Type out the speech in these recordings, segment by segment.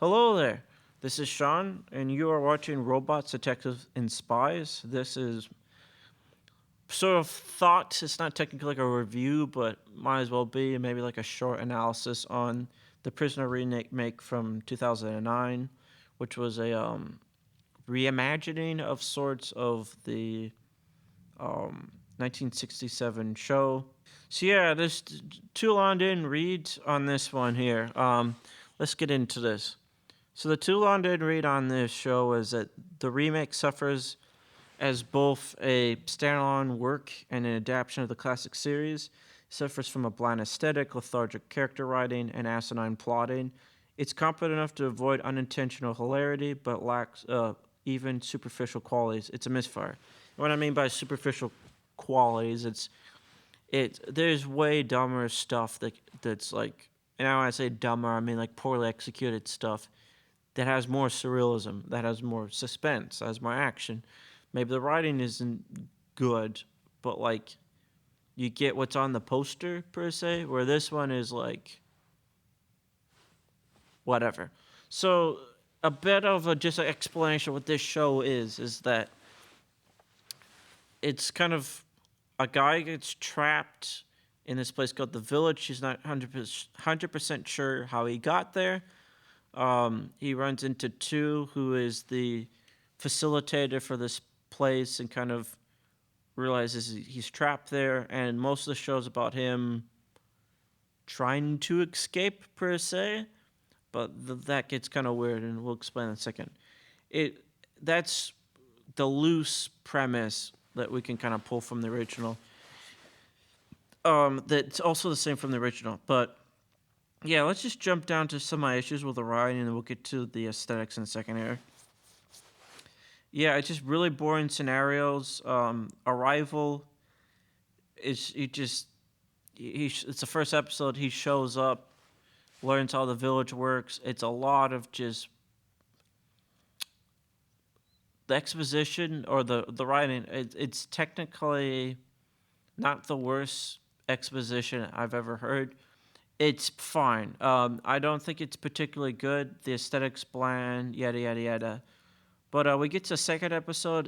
Hello there. This is Sean, and you are watching Robots, Detectives, and Spies. This is sort of thought. It's not technically like a review, but might as well be maybe like a short analysis on the Prisoner remake from 2009, which was a reimagining of sorts of the 1967 show. So yeah, there's too long didn't read on this one here. Let's get into this. So the too long didn't read on this show is that the remake suffers as both a standalone work and an adaptation of the classic series. It suffers from a bland aesthetic, lethargic character writing, and asinine plotting. It's competent enough to avoid unintentional hilarity, but lacks even superficial qualities. It's a misfire. What I mean by superficial qualities, there's way dumber stuff that's like, and when I say dumber, I mean like poorly executed stuff that has more surrealism, that has more suspense, that has more action. Maybe the writing isn't good, but like you get what's on the poster per se, where this one is like whatever. So a bit of a just an explanation of what this show is that it's kind of a guy gets trapped in this place called the Village. He's not 100% sure how he got there. He runs into two, who is the facilitator for this place, and kind of realizes he's trapped there. And most of the show is about him trying to escape per se, but that gets kind of weird, and we'll explain in a second. It that's the loose premise that we can kind of pull from the original. That's also the same from the original, but yeah, let's just jump down to some of my issues with the writing, and then we'll get to the aesthetics in a second here. Yeah, it's just really boring scenarios. Arrival is it's the first episode. He shows up, learns how the village works. It's a lot of just the exposition or the writing. It's technically not the worst exposition I've ever heard. It's fine. I don't think it's particularly good. The aesthetics bland, yada yada yada. But we get to the second episode.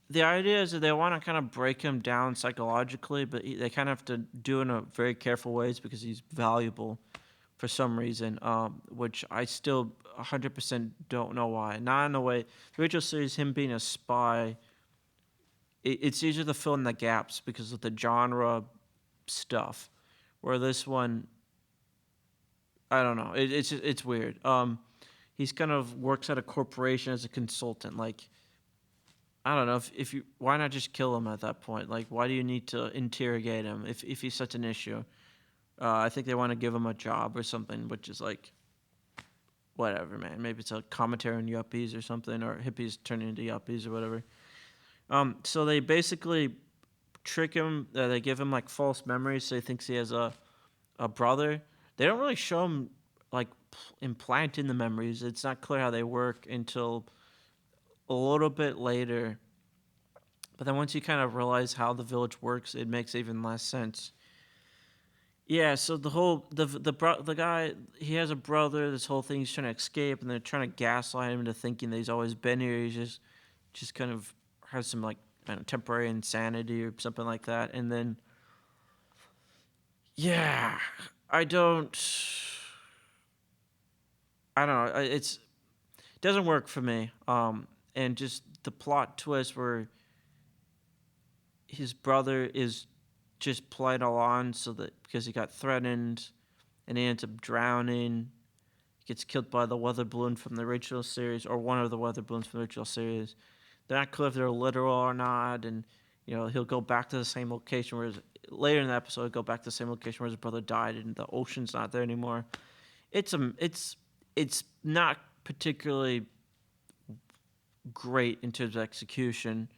The idea is that they want to kind of break him down psychologically, but they kind of have to do it in a very careful ways because he's valuable for some reason, which I still 100% don't know why. Not in a way. The original series, him being a spy, it's easier to fill in the gaps because of the genre stuff. Where this one, I don't know. It's weird. He's kind of works at a corporation as a consultant. Like, I don't know if you why not just kill him at that point? Like, why do you need to interrogate him if he's such an issue? I think they want to give him a job or something, which is like whatever, man. Maybe it's a commentary on yuppies or something, or hippies turning into yuppies or whatever. So they basically trick him. They give him like false memories. So he thinks he has a brother. They don't really show him like implant in the memories. It's not clear how they work until a little bit later. But then once you kind of realize how the village works, it makes even less sense. Yeah, so the guy, he has a brother. This whole thing, he's trying to escape, and they're trying to gaslight him into thinking that he's always been here. He's just kind of has some like, I don't know, temporary insanity or something like that. And then yeah, I don't I don't know. It doesn't work for me. And just the plot twist where his brother is just played along so that because he got threatened, and he ends up drowning. He gets killed by the weather balloon from the original series, or one of the weather balloons from the original series. They're not clear if they're literal or not, and he'll go back to the same location where later in the episode he'll go back to the same location where his brother died, and the ocean's not there anymore. It's not particularly great in terms of execution,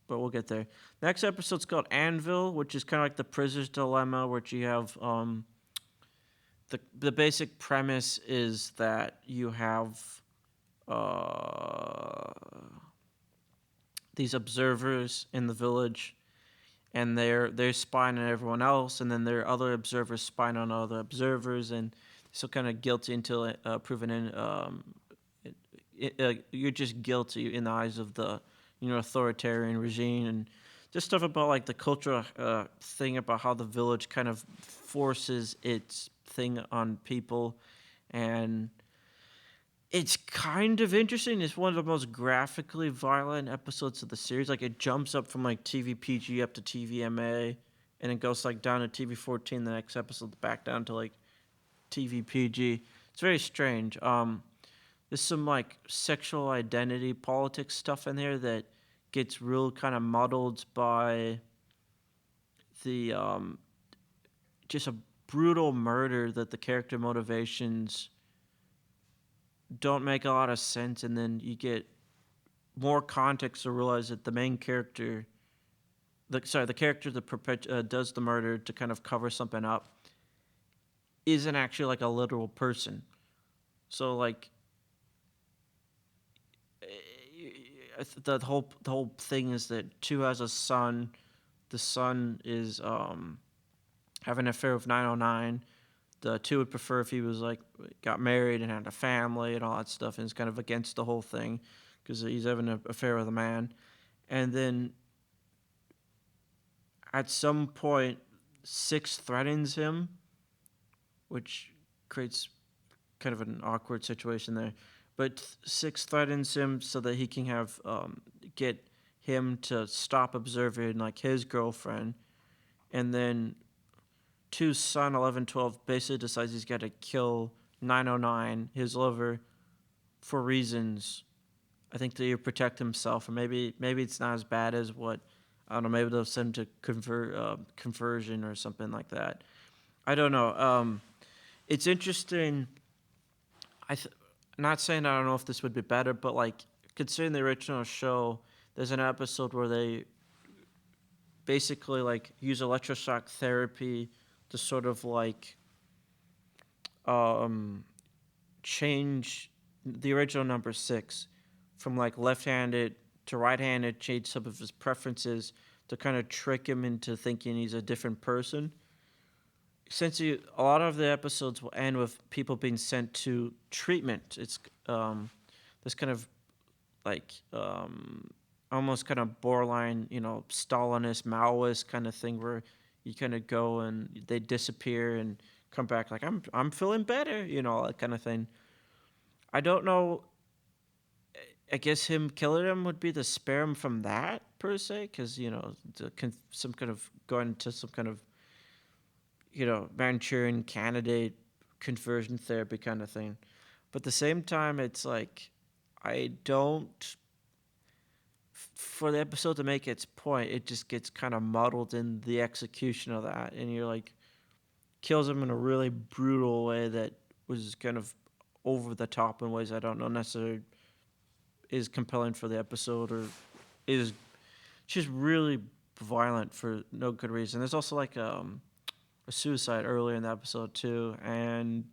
but we'll get there. Next episode's called Anvil, which is kind of like the prisoner's dilemma, which you have the basic premise is that you have uh, these observers in the village, and they're spying on everyone else, and then there are other observers spying on other observers, and so kind of guilty until proven in. You're just guilty in the eyes of the authoritarian regime, and just stuff about like the cultural thing about how the village kind of forces its thing on people, and it's kind of interesting. It's one of the most graphically violent episodes of the series. Like it jumps up from like TV PG up to TVMA, and it goes like down to TV 14 the next episode, back down to like TV PG. It's very strange. There's some like sexual identity politics stuff in there that gets real kind of muddled by the just a brutal murder that the character motivations don't make a lot of sense, and then you get more context to realize that the main character, the character that does the murder to kind of cover something up, isn't actually like a literal person. So like the whole thing is that Two has a son. The son is having an affair with 909. The Two would prefer if he was like got married and had a family and all that stuff, and it's kind of against the whole thing because he's having an affair with a man. And then at some point, Six threatens him, which creates kind of an awkward situation there. But Six threatens him so that he can have get him to stop observing like his girlfriend, and then Two's son 1112 basically decides he's got to kill 909, his lover, for reasons I think to protect himself, or maybe it's not as bad as what I don't know. Maybe they'll send him to conversion or something like that. I don't know. It's interesting. I th- Not saying I don't know if this would be better, but like considering the original show, there's an episode where they basically like use electroshock therapy to sort of like um, change the original number six from like left-handed to right-handed, change some of his preferences to kind of trick him into thinking he's a different person. Since a lot of the episodes will end with people being sent to treatment, it's this kind of like almost kind of borderline, Stalinist, Maoist kind of thing where you kind of go and they disappear and come back like I'm feeling better, that kind of thing. I don't know. I guess him killing him would be to spare him from that per se, because some kind of going into some kind of Manchurian candidate conversion therapy kind of thing. But at the same time, it's like I don't. For the episode to make its point, it just gets kind of muddled in the execution of that, and you're like kills him in a really brutal way that was kind of over the top in ways I don't know necessarily is compelling for the episode or is just really violent for no good reason. There's also like a suicide earlier in the episode too, and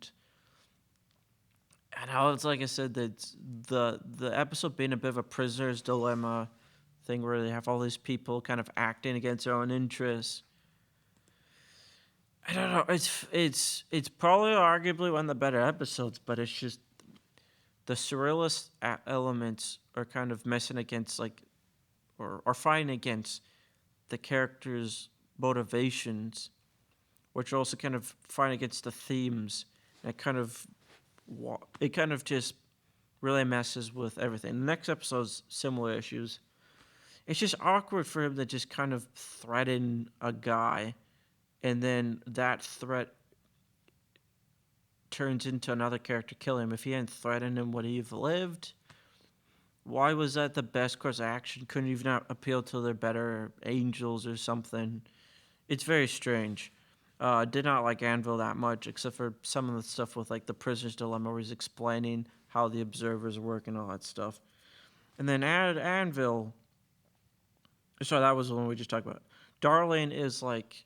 how it's like I said that the episode being a bit of a prisoner's dilemma thing where they have all these people kind of acting against their own interests. I don't know. It's probably arguably one of the better episodes, but it's just the surrealist elements are kind of messing against like or fighting against the characters' motivations, which are also kind of fighting against the themes. And it kind of just really messes with everything. The next episode's similar issues. It's just awkward for him to just kind of threaten a guy, and then that threat turns into another character killing him. If he hadn't threatened him, would he have lived? Why was that the best course of action? Couldn't you not appeal to their better angels or something? It's very strange. I did not like Anvil that much, except for some of the stuff with like the prisoner's dilemma, where he's explaining how the observers work and all that stuff. And then Anvil, sorry, that was the one we just talked about. Darling is like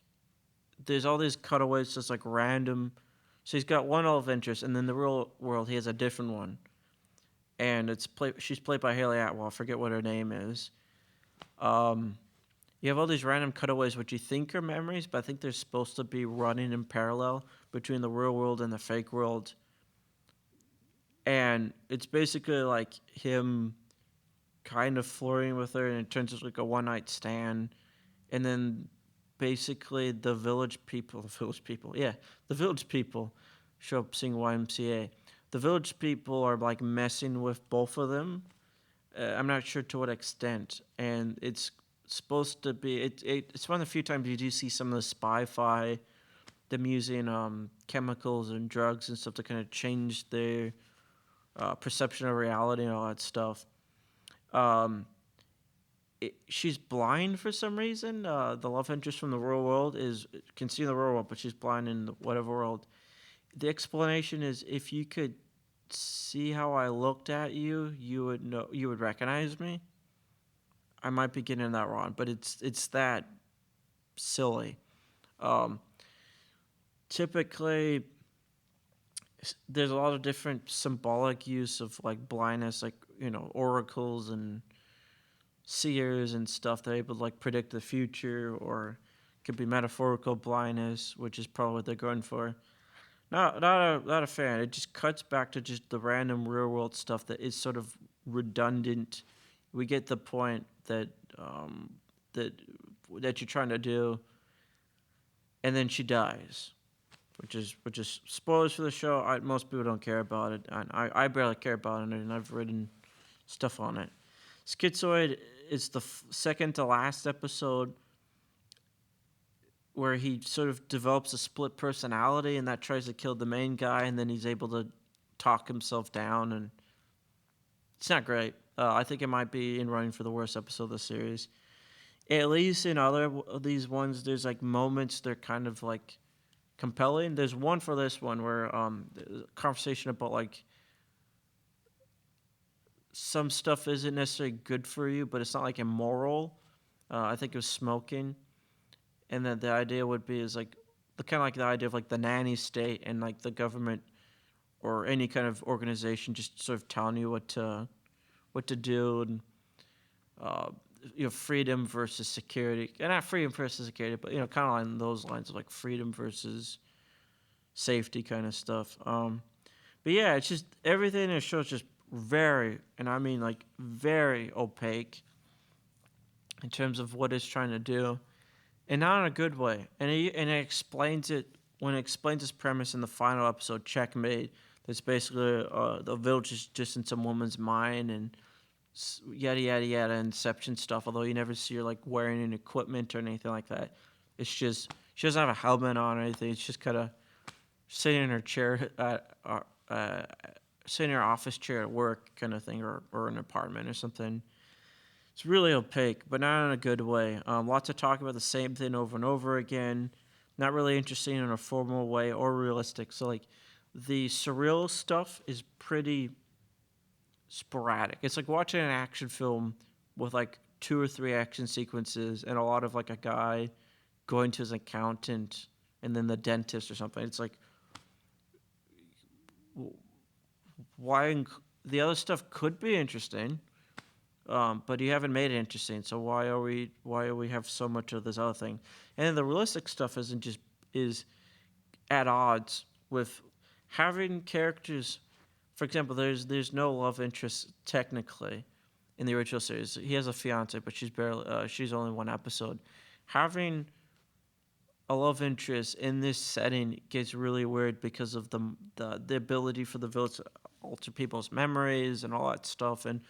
there's all these cutaways, just like random. So he's got one love interest, and then the real world he has a different one, and she's played by Haley Atwell. I forget what her name is. Um, you have all these random cutaways which you think are memories, but I think they're supposed to be running in parallel between the real world and the fake world, and it's basically like him kind of flirting with her, and it turns into like a one night stand, and then basically the village people show up singing YMCA. The village people are like messing with both of them. I'm not sure to what extent, and it's supposed to be. It's one of the few times you do see some of the spy-fi, them using chemicals and drugs and stuff to kind of change their perception of reality and all that stuff. Um, she's blind for some reason. The love interest from the real world is can see in the real world, but she's blind in the whatever world. The explanation is if you could see how I looked at you, you would recognize me. I might be getting that wrong, but it's that silly. Um, Typically, there's a lot of different symbolic use of like blindness, like oracles and seers and stuff. They're able to like predict the future, or it could be metaphorical blindness, which is probably what they're going for. Not a fan. It just cuts back to just the random real world stuff that is sort of redundant. We get the point that that you're trying to do, and then she dies, which is spoilers for the show. Most people don't care about it, and I barely care about it, and I've written stuff on it. Schizoid is the second to last episode where he sort of develops a split personality, and that tries to kill the main guy, and then he's able to talk himself down, and it's not great. I think it might be in running for the worst episode of the series. At least in other of these ones, there's like moments they're kind of like compelling. There's one for this one where conversation about like some stuff isn't necessarily good for you, but it's not like immoral. I think it was smoking, and then the idea would be is like the kind of like the idea of like the nanny state and like the government or any kind of organization just sort of telling you what to do, and uh, freedom versus security, and not freedom versus security, but kind of along those lines of like freedom versus safety kind of stuff. But yeah, it's just everything in the show is just very, and I mean like very opaque in terms of what it's trying to do, and not in a good way. And it explains it when it explains its premise in the final episode, Checkmate. That's basically the village is just in some woman's mind and yada yada yada Inception stuff. Although you never see her like wearing any equipment or anything like that. It's just she doesn't have a helmet on or anything. It's just kind of sitting in her chair uh, sitting in her office chair at work kind of thing, or an apartment or something. It's really opaque, but not in a good way. Lots of talk about the same thing over and over again. Not really interesting in a formal way or realistic. So like the surreal stuff is pretty sporadic. It's like watching an action film with like two or three action sequences and a lot of like a guy going to his accountant and then the dentist or something. It's like why the other stuff could be interesting, but you haven't made it interesting. So why are we have so much of this other thing? And then the realistic stuff is at odds with having characters. For example, there's no love interest technically in the original series. He has a fiance, but she's only one episode. Having a love interest in this setting gets really weird because of the ability for the village to alter people's memories and all that stuff and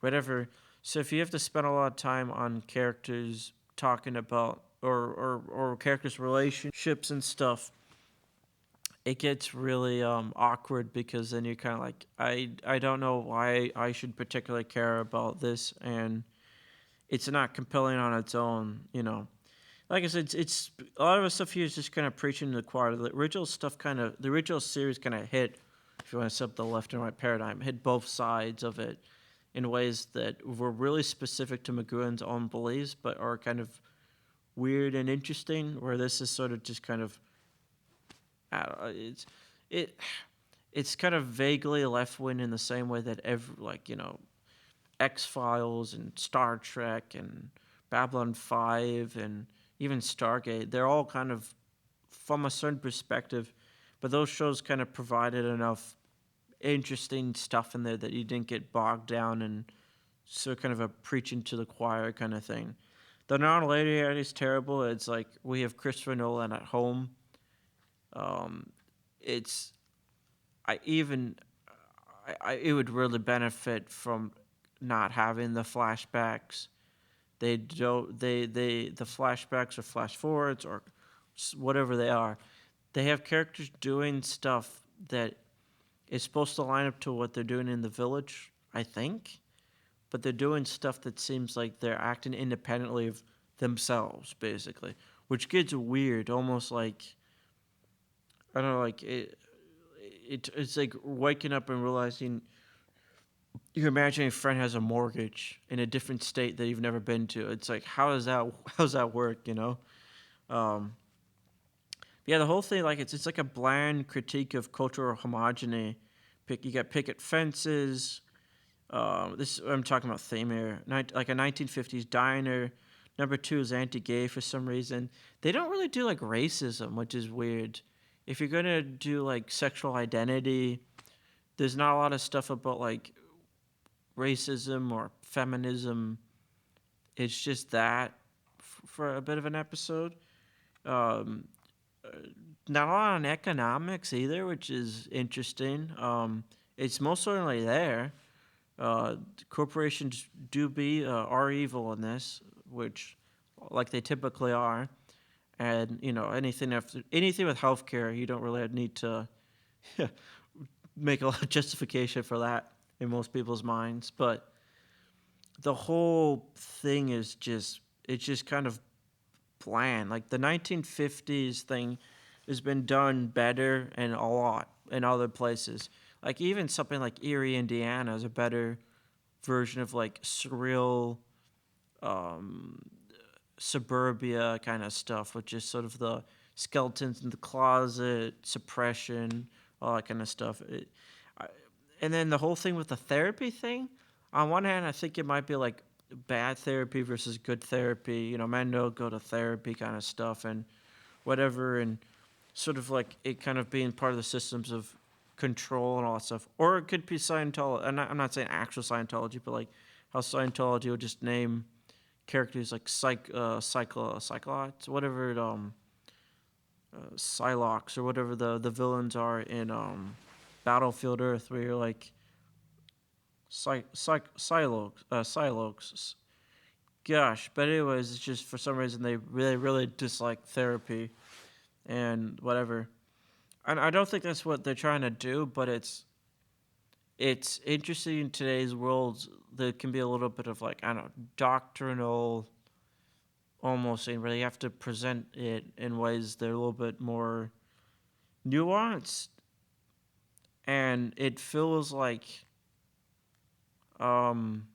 whatever. So if you have to spend a lot of time on characters talking about or characters' relationships and stuff, it gets really awkward because then you're kind of like, I don't know why I should particularly care about this, and it's not compelling on its own. Like I said, it's a lot of the stuff here is just kind of preaching to the choir. The original series kind of hit, if you want to set up the left and right paradigm, hit both sides of it in ways that were really specific to McGowan's own beliefs, but are kind of weird and interesting. Where this is sort of just kind of, I don't know, it it's kind of vaguely left wing in the same way that X-Files and Star Trek and Babylon 5 and even Stargate, they're all kind of, from a certain perspective, but those shows kind of provided enough interesting stuff in there that you didn't get bogged down and so kind of a preaching to the choir kind of thing. The non-linearity is terrible. It's like we have Christopher Nolan at home. Um, it's I even it would really benefit from not having the flashbacks. They don't they the flashbacks or flash forwards or whatever they are. They have characters doing stuff that is supposed to line up to what they're doing in the village, I think, but they're doing stuff that seems like they're acting independently of themselves, basically, which gets weird, almost like I don't know, like it's like waking up and realizing you imagine a friend has a mortgage in a different state that you've never been to. It's like how does that work? Um, yeah, the whole thing like it's like a bland critique of cultural homogeny. You got picket fences. This I'm talking about theme here. Like a 1950s diner. Number two is anti-gay for some reason. They don't really do like racism, which is weird. If you're gonna do like sexual identity, there's not a lot of stuff about like racism or feminism. It's just that for a bit of an episode. Um, Not a lot on economics either, which is interesting. It's most certainly there. Corporations are evil in this, which, like they typically are, and anything with healthcare, you don't really need to make a lot of justification for that in most people's minds. But the whole thing is just kind of bland. Like the 1950s thing has been done better and a lot in other places. Like even something like Erie, Indiana is a better version of like surreal um, suburbia kind of stuff, which is sort of the skeletons in the closet, suppression, all that kind of stuff. I, and then the whole thing with the therapy thing. On one hand, I think it might be like bad therapy versus good therapy. Men don't go to therapy kind of stuff and whatever, and sort of like it kind of being part of the systems of control and all that stuff. Or it could be Scientology. I'm not saying actual Scientology, but like how Scientology would just name characters like Cyclops, whatever Psylocks or whatever the villains are in Battlefield Earth, where you're like Psylocks. Gosh, but anyways, it's just for some reason they really dislike therapy and whatever. And I don't think that's what they're trying to do, but it's interesting in today's world. There can be a little bit of like I don't know doctrinal almost thing where you have to present it in ways that are a little bit more nuanced, and it feels like um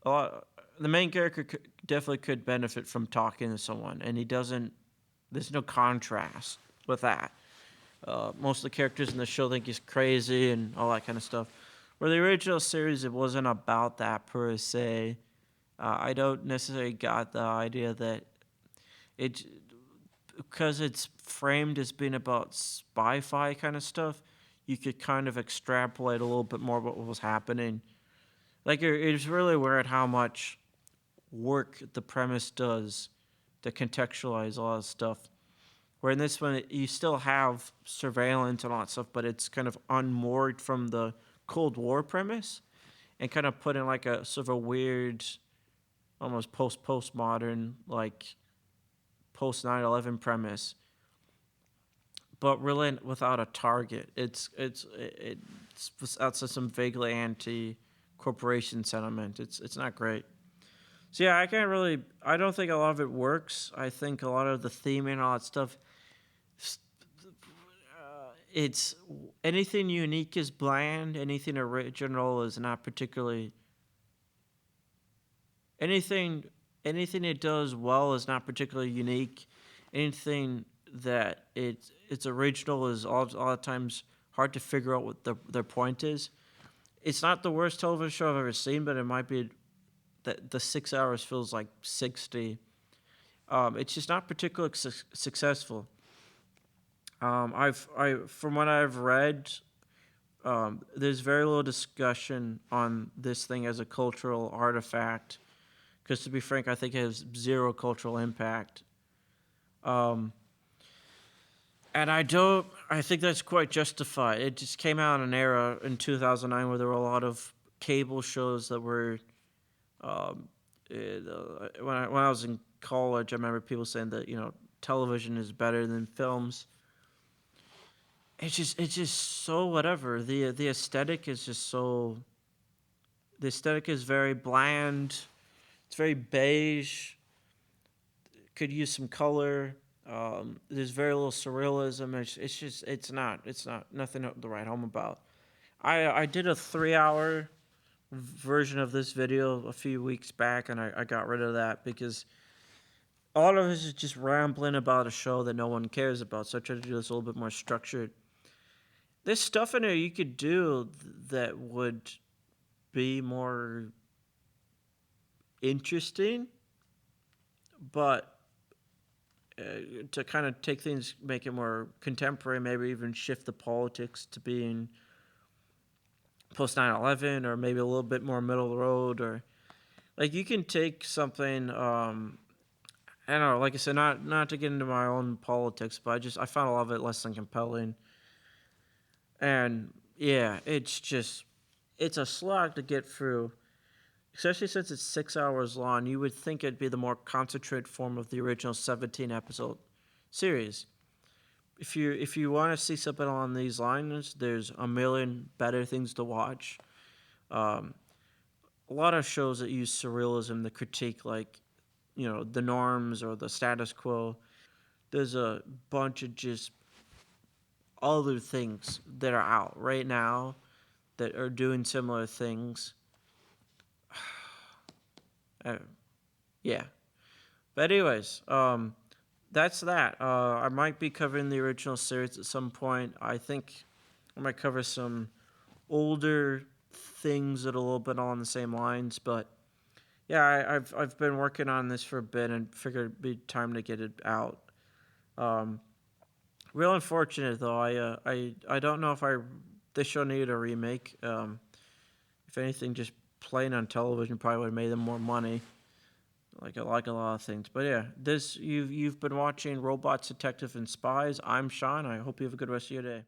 a lot, the main character definitely could benefit from talking to someone, and he doesn't. There's no contrast with that. Most of the characters in the show think he's crazy and all that kind of stuff. Where the original series, it wasn't about that per se. I don't necessarily got the idea that it because it's framed as being about spy-fi kind of stuff. You could kind of extrapolate a little bit more about what was happening. Like it's really weird how much work the premise does to contextualize all that stuff. Where in this one, you still have surveillance and all that stuff, but it's kind of unmoored from the Cold War premise and kind of put in like a sort of a weird, almost postmodern, like post 9/11 premise, but really without a target. It's outside some vaguely anti corporation sentiment. It's not great. So yeah, I don't think a lot of it works. I think a lot of the theme and all that stuff it's anything unique is bland. Anything original is not particularly anything. Anything it does well is not particularly unique. Anything that it's original is all the times hard to figure out what their point is. It's not the worst television show I've ever seen, but it might be that the 6 hours feels like 60. It's just not particularly successful. From what I've read, there's very little discussion on this thing as a cultural artifact. Because to be frank, I think it has zero cultural impact. Um, and I don't. I think that's quite justified. It just came out in an era in 2009 where there were a lot of cable shows that were. Um, when I was in college, I remember people saying that television is better than films. It's just so whatever. The aesthetic is just so. The aesthetic is very bland. It's very beige. Could use some color. There's very little surrealism. It's not nothing to write home about. I did a 3 hour version of this video a few weeks back, and I got rid of that because all of this is just rambling about a show that no one cares about. So I tried to do this a little bit more structured. There's stuff in there you could do that would be more interesting, but to kind of take things, make it more contemporary, maybe even shift the politics to being post 9/11, or maybe a little bit more middle of the road, or like you can take something. I don't know, like I said, not to get into my own politics, but I found a lot of it less than compelling, and yeah, it's a slog to get through, especially since it's 6 hours long. You would think it'd be the more concentrated form of the original 17 episode series. If you want to see something along these lines, there's a million better things to watch. Um, a lot of shows that use surrealism to critique, like the norms or the status quo. There's a bunch of just other things that are out right now that are doing similar things. Uh, yeah, but anyways, that's that. I might be covering the original series at some point. I think I might cover some older things that are a little bit along the same lines. But yeah, I've been working on this for a bit and figured it'd be time to get it out. Um, Real unfortunate though. I don't know if this show needed a remake. If anything, just playing on television probably would have made them more money. Like a lot of things. But yeah, this you've been watching Robots, Detective, and Spies. I'm Sean. I hope you have a good rest of your day.